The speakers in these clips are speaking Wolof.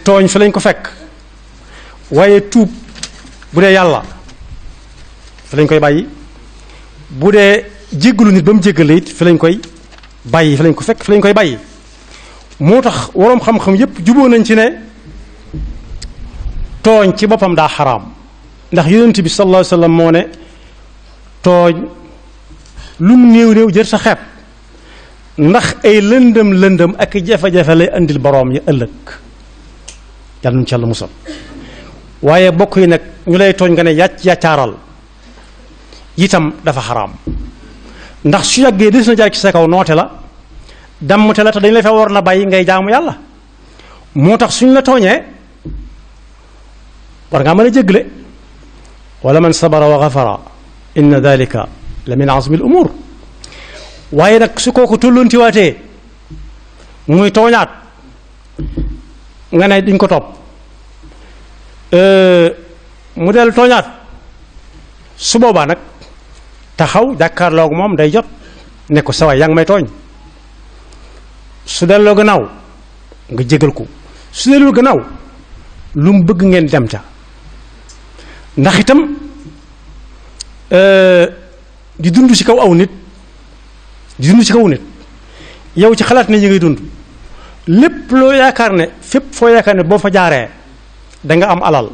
tooñ fi lañ ko fekk waaye tuub bu dee yàlla fi lañ koy bàyyi bu dee jéggalu nit ba mu jéggale it fi lañ koy bàyyi fi lañ ko fekk fi lañ koy bàyyi moo tax waroom xam-xam yépp juboo nañ ci ne tooñ ci boppam daa xaraam ndax yonent bi sallallahu alayhi wa sallam moo ne tooñ lu mu néew néew jër sa xeeb ndax ay lëndëm lëndëm ak jafe-jafe lay andil boroom yi ëllëg yàlla nañu ci yàlla musal waaye bokk yi nag ñu lay tooñ nga ne yàccaaral itam dafa xaraam ndax su yàggee des na jaar ci sa kaw noote la dammte la te dañ la fa war na bàyyi ngay jaamu yàlla moo tax suñ la tooñee war ngaa mën a jégle wala man sabara wa gafara inna dalika la min azmi al umur waaye nag su kooku tolloontiwaatee muy tooñaat nga ne diñ ko topp mu dellu tooñaat su boobaa nag taxaw jàkkaarloog moom day jot ne ko sawaay yaa ngi may tooñ su delloo gannaaw nga jégal ko su delloo gannaaw lu mu bëgg ngeen dem ca ndax itam di dund ci kaw aw nit di dund ci kaw nit yow ci xalaat ne yi ngay dund lépp loo yaakaar ne fépp foo yaakaar ne boo fa jaaree da nga am alal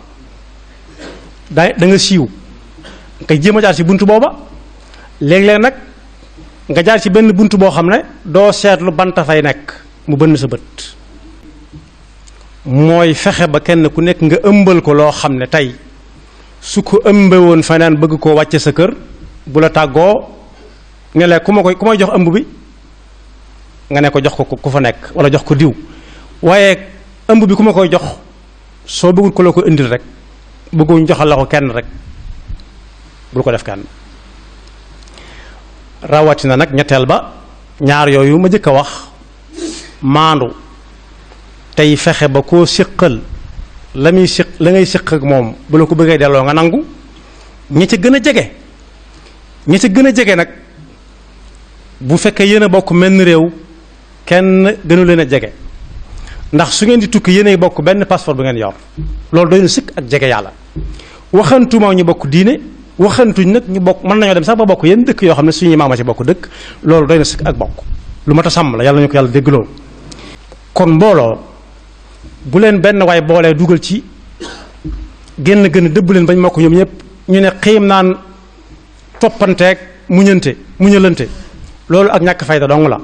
da nga siiw nga jéem a jaar ci bunt booba léeg-léeg nag nga jaar ci benn bunt boo xam ne doo seetlu banta fay nekk mu bënn sa bët mooy fexe ba kenn ku nekk nga ëmbal ko loo xam ne tey su ko ëmbe woon fanaan bëgg koo wàcce sa kër bu la tàggoo nga ne ku may jox ëmb bi nga ne ko jox ko ku fa nekk wala jox ko diw waaye ëmb bi ku ma koy jox soo bëggul ko la ko indil rek bëgguñ joxal la ko kenn rek bul ko def kenn rawatina nag ñetteel ba ñaar yooyu ma jëkk a wax maandu tey fexe ba koo siqal la muy siq la ngay siq ak moom bu la ko bëggee delloo nga nangu ñi ci gën a jege ñi ci gën a jege nag bu fekkee yéen a bokk menn réew kenn gënu leen a jege ndax su ngeen di tukki yéen a bokk benn passeport bu ngeen yor loolu doy na sikk ak jege yàlla waxantuma ñu bokk diine waxantuñ nag ñu bokk mën nañoo dem sax ba bokk yenn dëkk yoo xam ne suñuy maama ci bokk dëkk loolu doy na sikk ak bokk lu mat a sàmm la yàlla ñu ko yàlla déggloo kon mbooloo bu leen benn waay boolee dugal ci génn gën a dëbb leen bañ mokk ñoom ñëpp ñu ne xiim naan toppanteeg muñalante loolu ak ñàkk fayda dong la